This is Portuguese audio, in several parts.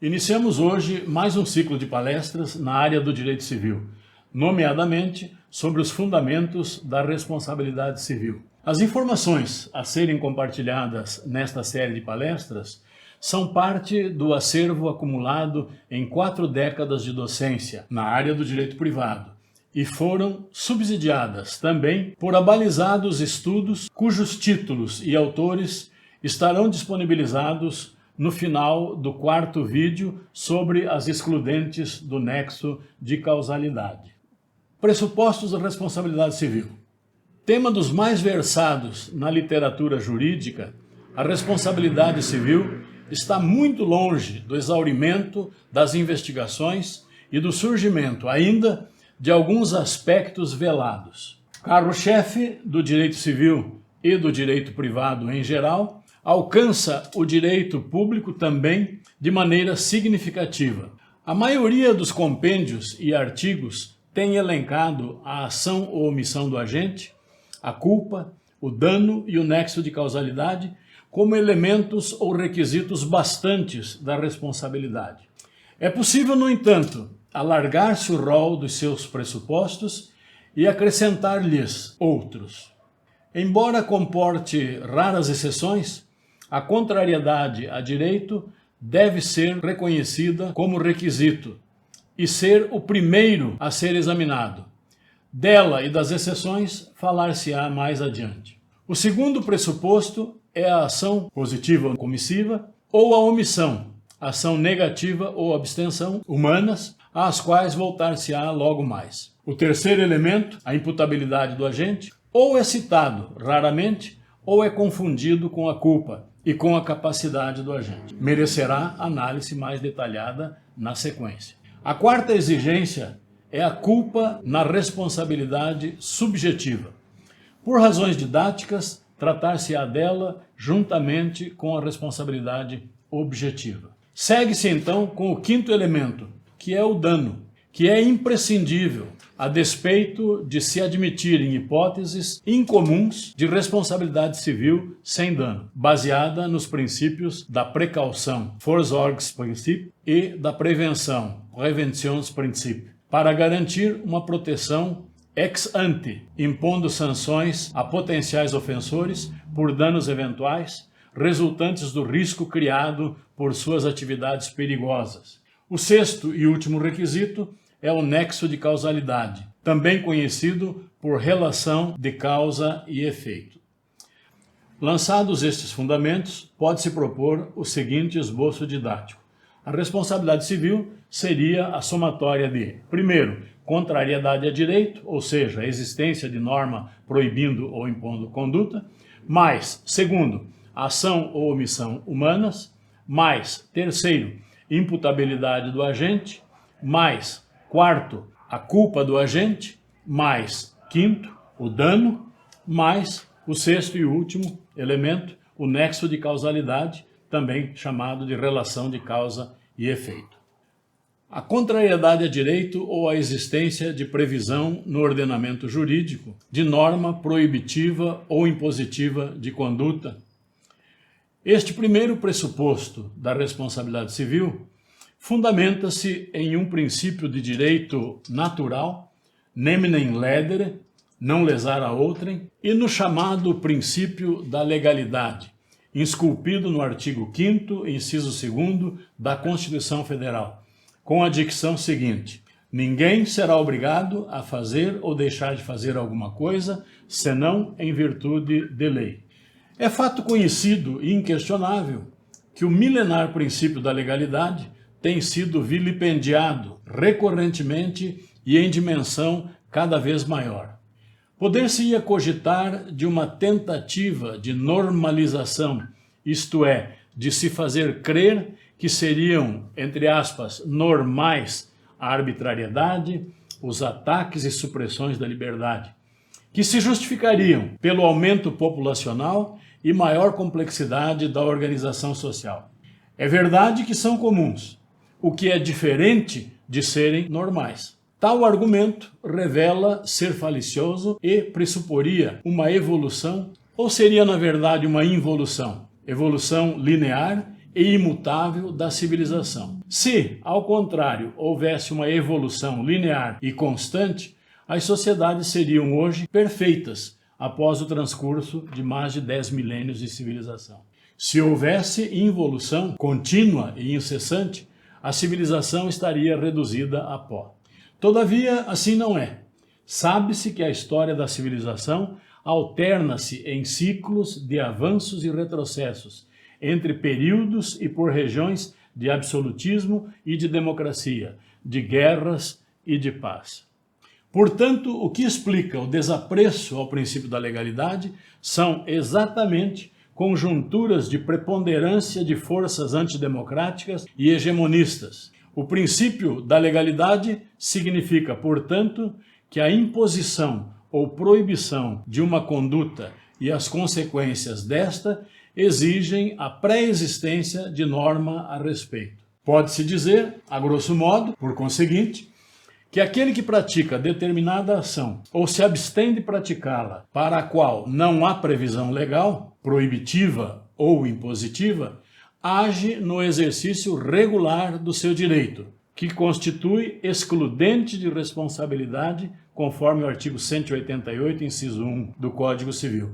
Iniciamos hoje mais um ciclo de palestras na área do direito civil, nomeadamente sobre os fundamentos da responsabilidade civil. As informações a serem compartilhadas nesta série de palestras são parte do acervo acumulado em 4 décadas de docência na área do direito privado e foram subsidiadas também por abalizados estudos cujos títulos e autores estarão disponibilizados no final do 4º vídeo sobre as excludentes do nexo de causalidade. Pressupostos da responsabilidade civil. Tema dos mais versados na literatura jurídica, a responsabilidade civil está muito longe do exaurimento das investigações e do surgimento ainda de alguns aspectos velados. Carro-chefe do direito civil e do direito privado em geral, alcança o direito público também de maneira significativa. A maioria dos compêndios e artigos tem elencado a ação ou omissão do agente, a culpa, o dano e o nexo de causalidade como elementos ou requisitos bastantes da responsabilidade. É possível, no entanto, alargar-se o rol dos seus pressupostos e acrescentar-lhes outros. Embora comporte raras exceções, a contrariedade a direito deve ser reconhecida como requisito e ser o primeiro a ser examinado. Dela e das exceções falar-se-á mais adiante. O segundo pressuposto é a ação positiva ou comissiva ou a omissão, ação negativa ou abstenção humanas, às quais voltar-se-á logo mais. O terceiro elemento, a imputabilidade do agente, ou é citado raramente ou é confundido com a culpa e com a capacidade do agente. Merecerá análise mais detalhada na sequência. A quarta exigência é a culpa na responsabilidade subjetiva. Por razões didáticas, tratar-se-á dela juntamente com a responsabilidade objetiva. Segue-se então com o quinto elemento, que é o dano, que é imprescindível a despeito de se admitirem hipóteses incomuns de responsabilidade civil sem dano, baseada nos princípios da precaução, Vorsorgsprinzip, e da prevenção, Präventionsprinzip, para garantir uma proteção ex ante, impondo sanções a potenciais ofensores por danos eventuais resultantes do risco criado por suas atividades perigosas. O sexto e último requisito é o nexo de causalidade, também conhecido por relação de causa e efeito. Lançados estes fundamentos, pode-se propor o seguinte esboço didático. A responsabilidade civil seria a somatória de, primeiro, contrariedade a direito, ou seja, a existência de norma proibindo ou impondo conduta, mais, segundo, ação ou omissão humanas, mais, terceiro, imputabilidade do agente, mais, quarto, a culpa do agente, mais, quinto, o dano, mais, o sexto e último elemento, o nexo de causalidade, também chamado de relação de causa e efeito. A contrariedade a direito ou a existência de previsão no ordenamento jurídico de norma proibitiva ou impositiva de conduta. Este primeiro pressuposto da responsabilidade civil fundamenta-se em um princípio de direito natural, neminem ledere, não lesar a outrem, e no chamado princípio da legalidade, esculpido no artigo 5º, inciso 2º da Constituição Federal, com a dicção seguinte: ninguém será obrigado a fazer ou deixar de fazer alguma coisa, senão em virtude de lei. É fato conhecido e inquestionável que o milenar princípio da legalidade tem sido vilipendiado recorrentemente e em dimensão cada vez maior. Poder-se-ia cogitar de uma tentativa de normalização, isto é, de se fazer crer que seriam, entre aspas, normais a arbitrariedade, os ataques e supressões da liberdade, que se justificariam pelo aumento populacional e maior complexidade da organização social. É verdade que são comuns, o que é diferente de serem normais. Tal argumento revela ser falicioso e pressuporia uma evolução, ou seria, na verdade, uma involução? Evolução linear e imutável da civilização. Se, ao contrário, houvesse uma evolução linear e constante, as sociedades seriam hoje perfeitas após o transcurso de mais de 10 milênios de civilização. Se houvesse involução contínua e incessante, a civilização estaria reduzida a pó. Todavia, assim não é. Sabe-se que a história da civilização alterna-se em ciclos de avanços e retrocessos, entre períodos e por regiões de absolutismo e de democracia, de guerras e de paz. Portanto, o que explica o desapreço ao princípio da legalidade são exatamente conjunturas de preponderância de forças antidemocráticas e hegemonistas. O princípio da legalidade significa, portanto, que a imposição ou proibição de uma conduta e as consequências desta exigem a pré-existência de norma a respeito. Pode-se dizer, a grosso modo, por conseguinte, que aquele que pratica determinada ação ou se abstém de praticá-la, para a qual não há previsão legal, proibitiva ou impositiva, age no exercício regular do seu direito, que constitui excludente de responsabilidade, conforme o artigo 188, inciso 1 do Código Civil,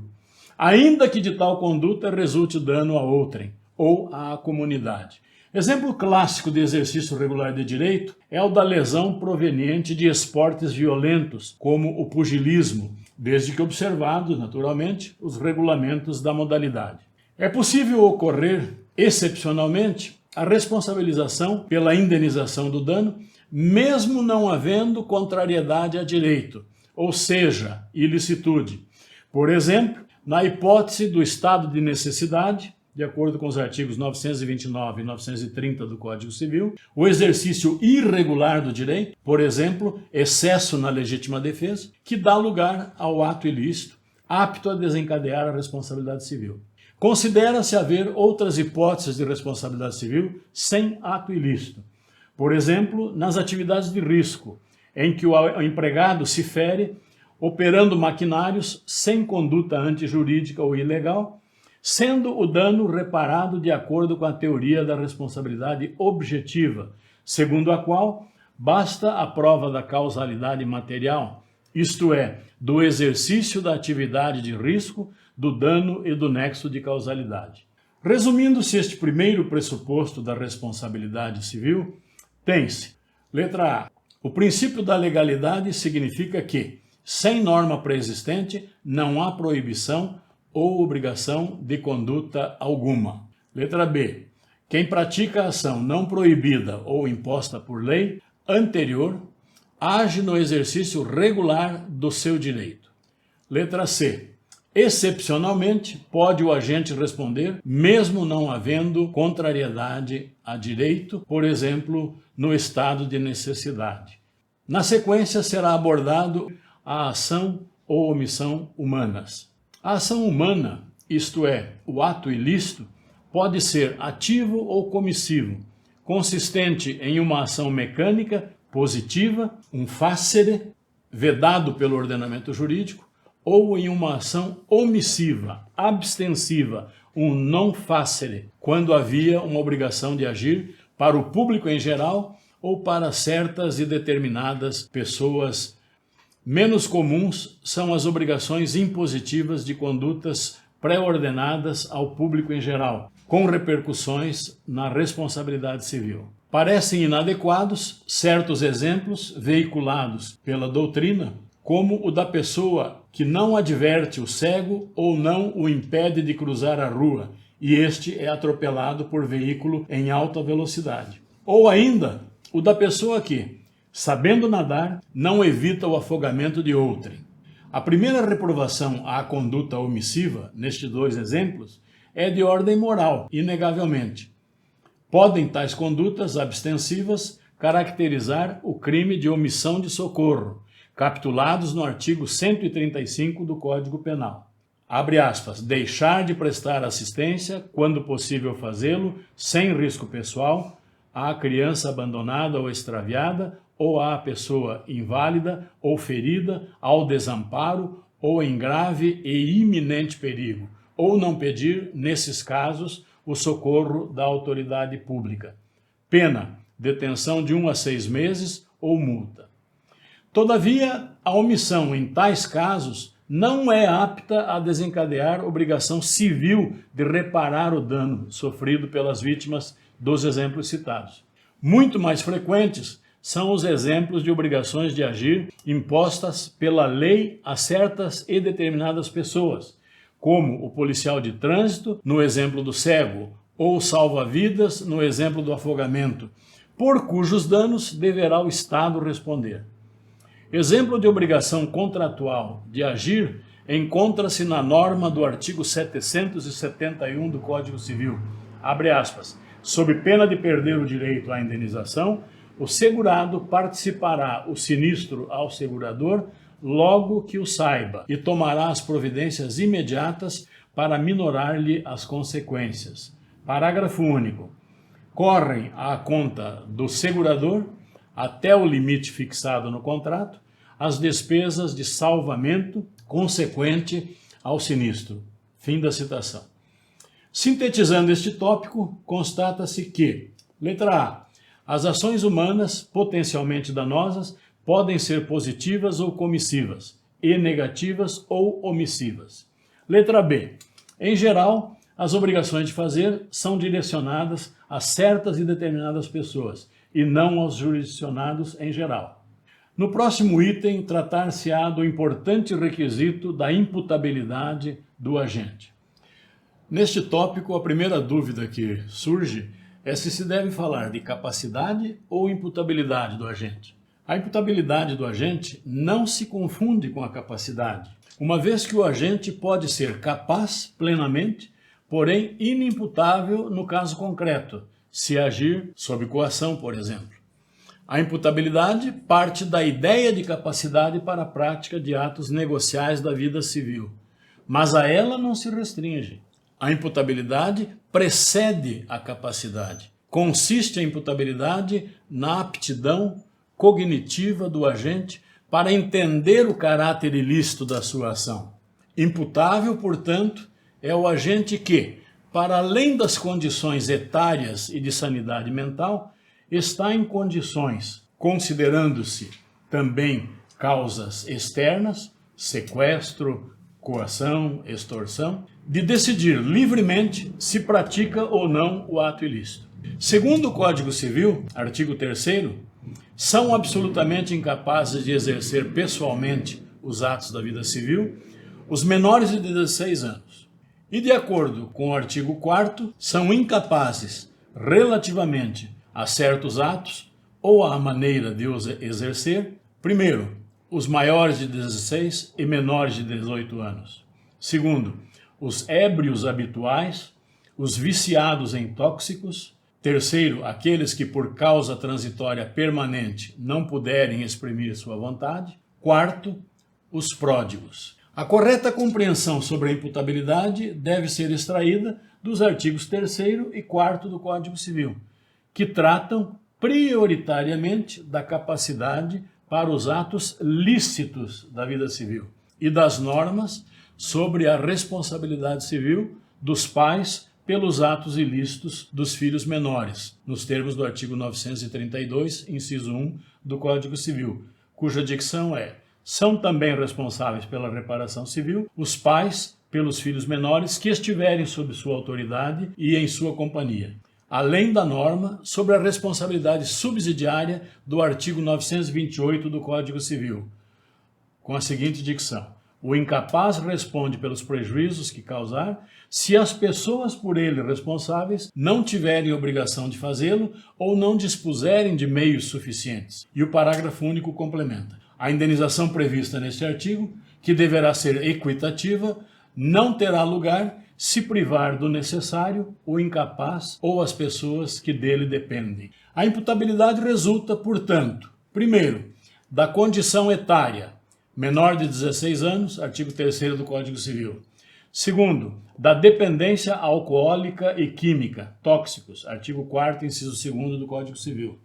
ainda que de tal conduta resulte dano a outrem ou à comunidade. Exemplo clássico de exercício regular de direito é o da lesão proveniente de esportes violentos, como o pugilismo, desde que observados, naturalmente, os regulamentos da modalidade. É possível ocorrer, excepcionalmente, a responsabilização pela indenização do dano, mesmo não havendo contrariedade a direito, ou seja, ilicitude. Por exemplo, na hipótese do estado de necessidade, de acordo com os artigos 929 e 930 do Código Civil, o exercício irregular do direito, por exemplo, excesso na legítima defesa, que dá lugar ao ato ilícito, apto a desencadear a responsabilidade civil. Considera-se haver outras hipóteses de responsabilidade civil sem ato ilícito. Por exemplo, nas atividades de risco, em que o empregado se fere operando maquinários sem conduta antijurídica ou ilegal, sendo o dano reparado de acordo com a teoria da responsabilidade objetiva, segundo a qual basta a prova da causalidade material, isto é, do exercício da atividade de risco, do dano e do nexo de causalidade. Resumindo-se este primeiro pressuposto da responsabilidade civil, tem-se, letra A, o princípio da legalidade significa que, sem norma pré-existente, não há proibição ou obrigação de conduta alguma. Letra B. Quem pratica a ação não proibida ou imposta por lei anterior age no exercício regular do seu direito. Letra C. Excepcionalmente, pode o agente responder, mesmo não havendo contrariedade a direito, por exemplo, no estado de necessidade. Na sequência, será abordado a ação ou omissão humanas. A ação humana, isto é, o ato ilícito, pode ser ativo ou comissivo, consistente em uma ação mecânica, positiva, um facere, vedado pelo ordenamento jurídico, ou em uma ação omissiva, abstensiva, um non facere, quando havia uma obrigação de agir para o público em geral ou para certas e determinadas pessoas. Menos comuns são as obrigações impositivas de condutas pré-ordenadas ao público em geral, com repercussões na responsabilidade civil. Parecem inadequados certos exemplos veiculados pela doutrina, como o da pessoa que não adverte o cego ou não o impede de cruzar a rua, e este é atropelado por veículo em alta velocidade. Ou ainda, o da pessoa que, sabendo nadar, não evita o afogamento de outrem. A primeira reprovação à conduta omissiva, nestes dois exemplos, é de ordem moral, inegavelmente. Podem tais condutas abstensivas caracterizar o crime de omissão de socorro, capitulados no artigo 135 do Código Penal. Abre aspas, deixar de prestar assistência, quando possível fazê-lo, sem risco pessoal, à criança abandonada ou extraviada, ou à pessoa inválida ou ferida, ao desamparo ou em grave e iminente perigo, ou não pedir, nesses casos, o socorro da autoridade pública. Pena: detenção de 1 a 6 meses ou multa. Todavia, a omissão em tais casos não é apta a desencadear obrigação civil de reparar o dano sofrido pelas vítimas dos exemplos citados. Muito mais frequentes são os exemplos de obrigações de agir impostas pela lei a certas e determinadas pessoas, como o policial de trânsito, no exemplo do cego, ou o salva-vidas, no exemplo do afogamento, por cujos danos deverá o Estado responder. Exemplo de obrigação contratual de agir encontra-se na norma do artigo 771 do Código Civil. Abre aspas. Sob pena de perder o direito à indenização, o segurado participará o sinistro ao segurador logo que o saiba e tomará as providências imediatas para minorar-lhe as consequências. Parágrafo único. Correm à conta do segurador, até o limite fixado no contrato, as despesas de salvamento consequente ao sinistro. Fim da citação. Sintetizando este tópico, constata-se que, letra A, as ações humanas potencialmente danosas podem ser positivas ou comissivas, e negativas ou omissivas. Letra B, em geral, as obrigações de fazer são direcionadas a certas e determinadas pessoas, e não aos jurisdicionados em geral. No próximo item, tratar-se-á do importante requisito da imputabilidade do agente. Neste tópico, a primeira dúvida que surge é se deve falar de capacidade ou imputabilidade do agente. A imputabilidade do agente não se confunde com a capacidade, uma vez que o agente pode ser capaz plenamente, porém inimputável no caso concreto, se agir sob coação, por exemplo. A imputabilidade parte da ideia de capacidade para a prática de atos negociais da vida civil, mas a ela não se restringe. A imputabilidade precede a capacidade. Consiste a imputabilidade na aptidão cognitiva do agente para entender o caráter ilícito da sua ação. Imputável, portanto, é o agente que, para além das condições etárias e de sanidade mental, está em condições, considerando-se também causas externas, sequestro, coação, extorsão, de decidir livremente se pratica ou não o ato ilícito. Segundo o Código Civil, artigo 3º, são absolutamente incapazes de exercer pessoalmente os atos da vida civil os menores de 16 anos. E de acordo com o artigo 4º, são incapazes, relativamente a certos atos ou à maneira de os exercer, primeiro, os maiores de 16 e menores de 18 anos. Segundo, os ébrios habituais, os viciados em tóxicos. Terceiro, aqueles que por causa transitória permanente não puderem exprimir sua vontade. Quarto, os pródigos. A correta compreensão sobre a imputabilidade deve ser extraída dos artigos 3º e 4º do Código Civil, que tratam prioritariamente da capacidade para os atos lícitos da vida civil e das normas sobre a responsabilidade civil dos pais pelos atos ilícitos dos filhos menores, nos termos do artigo 932, inciso 1 do Código Civil, cuja dicção é: são também responsáveis pela reparação civil os pais pelos filhos menores que estiverem sob sua autoridade e em sua companhia, além da norma sobre a responsabilidade subsidiária do artigo 928 do Código Civil, com a seguinte dicção: o incapaz responde pelos prejuízos que causar se as pessoas por ele responsáveis não tiverem obrigação de fazê-lo ou não dispuserem de meios suficientes. E o parágrafo único complementa: a indenização prevista neste artigo, que deverá ser equitativa, não terá lugar se privar do necessário o incapaz ou as pessoas que dele dependem. A imputabilidade resulta, portanto, primeiro, da condição etária, menor de 16 anos, artigo 3º do Código Civil. Segundo, da dependência alcoólica e química, tóxicos, artigo 4º, inciso 2º do Código Civil.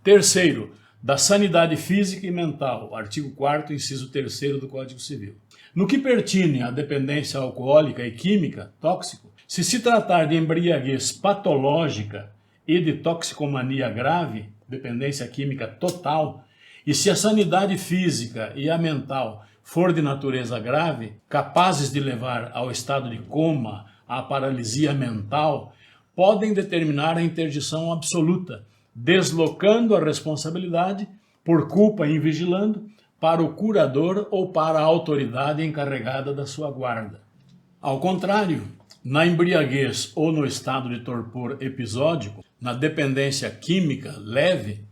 Terceiro, da sanidade física e mental, artigo 4º, inciso 3º do Código Civil. No que pertine à dependência alcoólica e química, tóxico, Se tratar de embriaguez patológica e de toxicomania grave, dependência química total, e se a sanidade física e a mental for de natureza grave, capazes de levar ao estado de coma, à paralisia mental, podem determinar a interdição absoluta, deslocando a responsabilidade, por culpa invigilando, para o curador ou para a autoridade encarregada da sua guarda. Ao contrário, na embriaguez ou no estado de torpor episódico, na dependência química leve,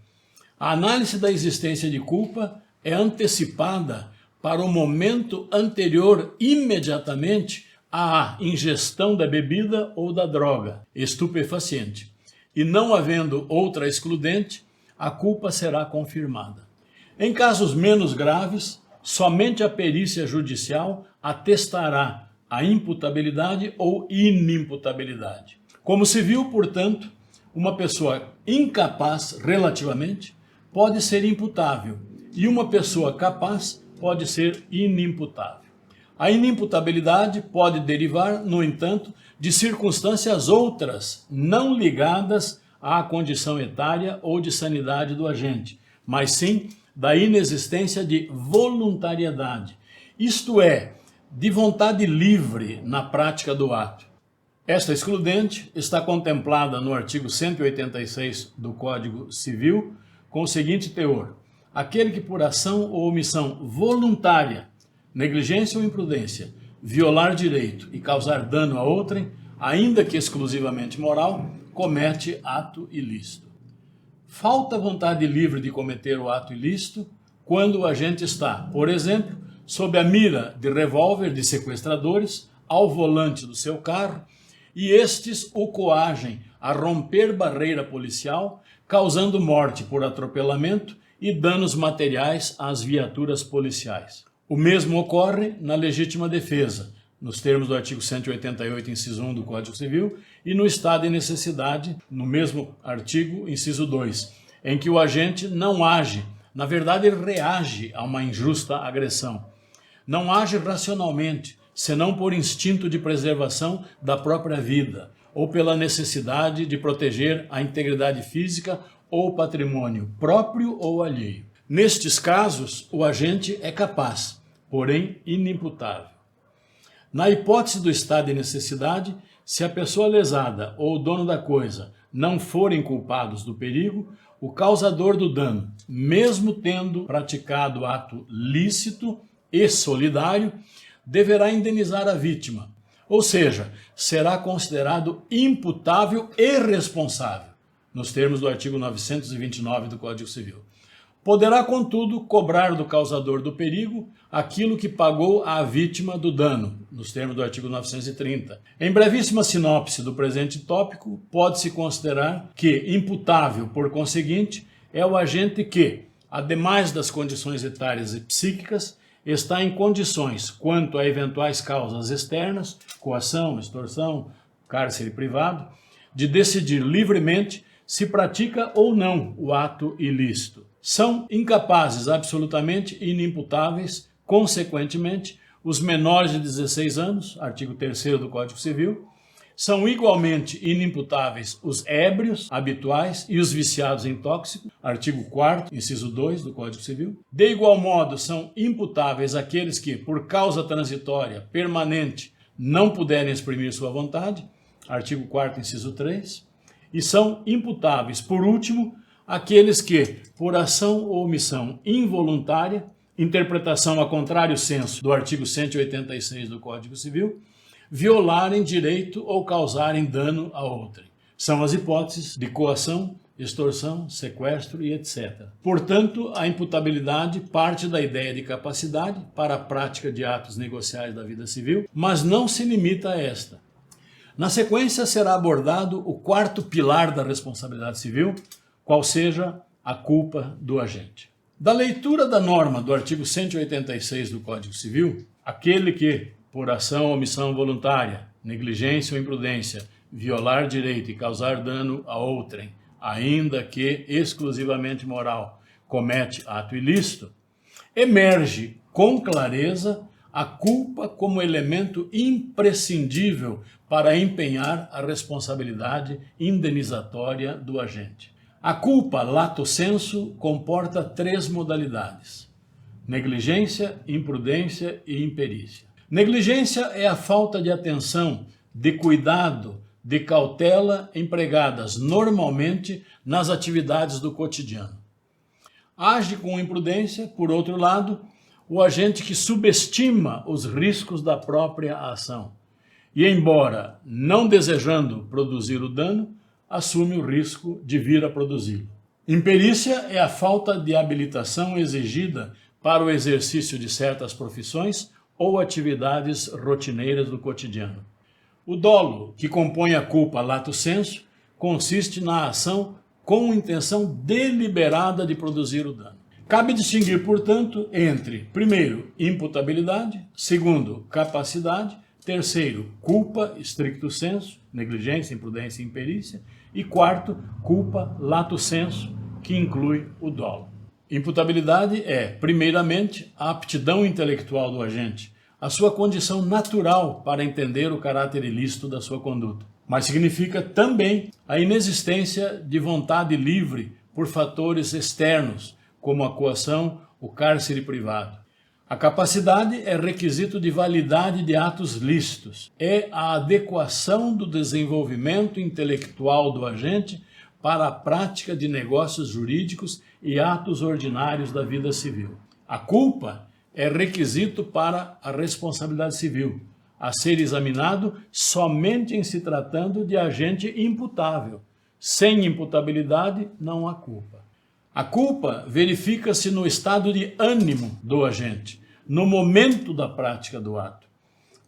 a análise da existência de culpa é antecipada para o momento anterior imediatamente à ingestão da bebida ou da droga estupefaciente. E não havendo outra excludente, a culpa será confirmada. Em casos menos graves, somente a perícia judicial atestará a imputabilidade ou inimputabilidade. Como se viu, portanto, uma pessoa incapaz relativamente pode ser imputável e uma pessoa capaz pode ser inimputável. A inimputabilidade pode derivar, no entanto, de circunstâncias outras não ligadas à condição etária ou de sanidade do agente, mas sim da inexistência de voluntariedade, isto é, de vontade livre na prática do ato. Esta excludente está contemplada no artigo 186 do Código Civil, com o seguinte teor: aquele que por ação ou omissão voluntária, negligência ou imprudência, violar direito e causar dano a outrem, ainda que exclusivamente moral, comete ato ilícito. Falta vontade livre de cometer o ato ilícito quando o agente está, por exemplo, sob a mira de revólver de sequestradores ao volante do seu carro e estes o coagem a romper barreira policial, causando morte por atropelamento e danos materiais às viaturas policiais. O mesmo ocorre na legítima defesa, nos termos do artigo 188, inciso 1 do Código Civil, e no estado de necessidade, no mesmo artigo, inciso 2, em que o agente não age, na verdade ele reage a uma injusta agressão. Não age racionalmente, senão por instinto de preservação da própria vida, ou pela necessidade de proteger a integridade física ou patrimônio próprio ou alheio. Nestes casos, o agente é capaz, porém inimputável. Na hipótese do estado de necessidade, se a pessoa lesada ou o dono da coisa não forem culpados do perigo, o causador do dano, mesmo tendo praticado ato lícito e solidário, deverá indenizar a vítima, ou seja, será considerado imputável e responsável, nos termos do artigo 929 do Código Civil. Poderá, contudo, cobrar do causador do perigo aquilo que pagou à vítima do dano, nos termos do artigo 930. Em brevíssima sinopse do presente tópico, pode-se considerar que imputável, por conseguinte, é o agente que, ademais das condições etárias e psíquicas, está em condições, quanto a eventuais causas externas, coação, extorsão, cárcere privado, de decidir livremente se pratica ou não o ato ilícito. São incapazes absolutamente inimputáveis, consequentemente, os menores de 16 anos, artigo 3º do Código Civil, são igualmente inimputáveis os ébrios habituais e os viciados em tóxico, artigo 4º, inciso 2 do Código Civil. De igual modo, são imputáveis aqueles que, por causa transitória, permanente, não puderem exprimir sua vontade, artigo 4º, inciso 3. E são imputáveis, por último, aqueles que, por ação ou omissão involuntária, interpretação a contrário senso do artigo 186 do Código Civil, violarem direito ou causarem dano a outrem. São as hipóteses de coação, extorsão, sequestro e etc. Portanto, a imputabilidade parte da ideia de capacidade para a prática de atos negociais da vida civil, mas não se limita a esta. Na sequência, será abordado o quarto pilar da responsabilidade civil, qual seja a culpa do agente. Da leitura da norma do artigo 186 do Código Civil, aquele que, por ação ou omissão voluntária, negligência ou imprudência, violar direito e causar dano a outrem, ainda que exclusivamente moral, comete ato ilícito, emerge com clareza a culpa como elemento imprescindível para empenhar a responsabilidade indenizatória do agente. A culpa lato sensu comporta 3 modalidades: negligência, imprudência e imperícia. Negligência é a falta de atenção, de cuidado, de cautela empregadas normalmente nas atividades do cotidiano. Age com imprudência, por outro lado, o agente que subestima os riscos da própria ação e, embora não desejando produzir o dano, assume o risco de vir a produzi-lo. Imperícia é a falta de habilitação exigida para o exercício de certas profissões ou atividades rotineiras do cotidiano. O dolo, que compõe a culpa lato sensu, consiste na ação com intenção deliberada de produzir o dano. Cabe distinguir, portanto, entre, primeiro, imputabilidade, segundo, capacidade, terceiro, culpa, stricto sensu, negligência, imprudência e imperícia, e quarto, culpa lato sensu, que inclui o dolo. Imputabilidade é, primeiramente, a aptidão intelectual do agente, a sua condição natural para entender o caráter ilícito da sua conduta. Mas significa também a inexistência de vontade livre por fatores externos, como a coação, o cárcere privado. A capacidade é requisito de validade de atos lícitos. É a adequação do desenvolvimento intelectual do agente para a prática de negócios jurídicos e atos ordinários da vida civil. A culpa é requisito para a responsabilidade civil, a ser examinado somente em se tratando de agente imputável. Sem imputabilidade, não há culpa. A culpa verifica-se no estado de ânimo do agente, no momento da prática do ato.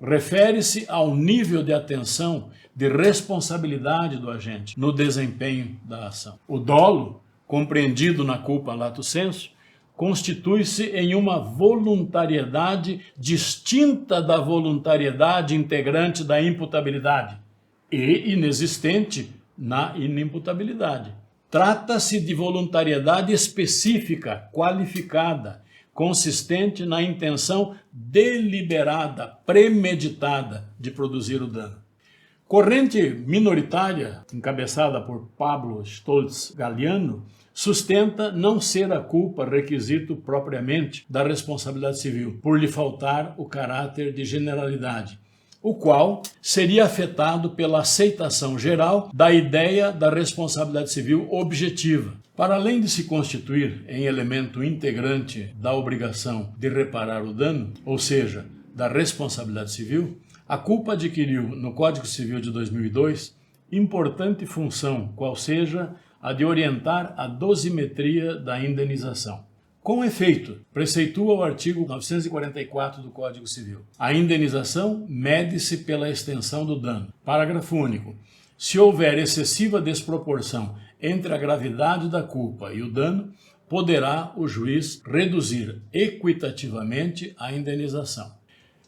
Refere-se ao nível de atenção, de responsabilidade do agente no desempenho da ação. O dolo, compreendido na culpa lato sensu, constitui-se em uma voluntariedade distinta da voluntariedade integrante da imputabilidade e inexistente na inimputabilidade. Trata-se de voluntariedade específica, qualificada, consistente na intenção deliberada, premeditada de produzir o dano. Corrente minoritária, encabeçada por Pablo Stoltz Galiano, sustenta não ser a culpa requisito propriamente da responsabilidade civil, por lhe faltar o caráter de generalidade, o qual seria afetado pela aceitação geral da ideia da responsabilidade civil objetiva. Para além de se constituir em elemento integrante da obrigação de reparar o dano, ou seja, da responsabilidade civil, a culpa adquiriu no Código Civil de 2002 importante função, qual seja a de orientar a dosimetria da indenização. Com efeito, preceitua o artigo 944 do Código Civil. A indenização mede-se pela extensão do dano. Parágrafo único. Se houver excessiva desproporção entre a gravidade da culpa e o dano, poderá o juiz reduzir equitativamente a indenização.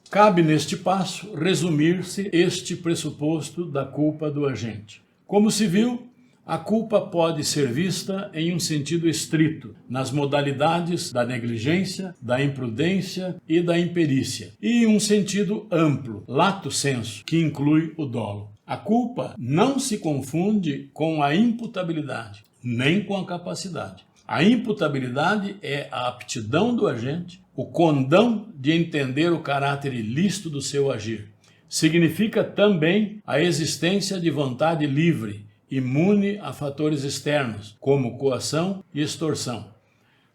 Cabe neste passo resumir-se este pressuposto da culpa do agente. Como se viu, a culpa pode ser vista em um sentido estrito, nas modalidades da negligência, da imprudência e da imperícia, e em um sentido amplo, lato sensu, que inclui o dolo. A culpa não se confunde com a imputabilidade, nem com a capacidade. A imputabilidade é a aptidão do agente, o condão de entender o caráter ilícito do seu agir. Significa também a existência de vontade livre, imune a fatores externos, como coação e extorsão.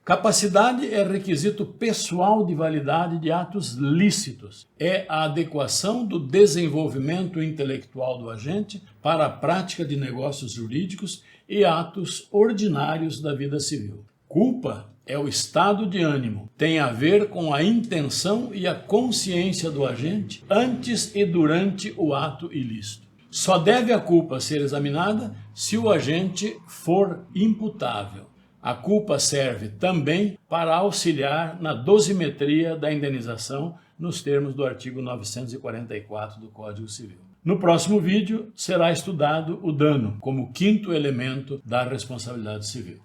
Capacidade é requisito pessoal de validade de atos lícitos. É a adequação do desenvolvimento intelectual do agente para a prática de negócios jurídicos e atos ordinários da vida civil. Culpa é o estado de ânimo, tem a ver com a intenção e a consciência do agente antes e durante o ato ilícito. Só deve a culpa ser examinada se o agente for imputável. A culpa serve também para auxiliar na dosimetria da indenização nos termos do artigo 944 do Código Civil. No próximo vídeo será estudado o dano como quinto elemento da responsabilidade civil.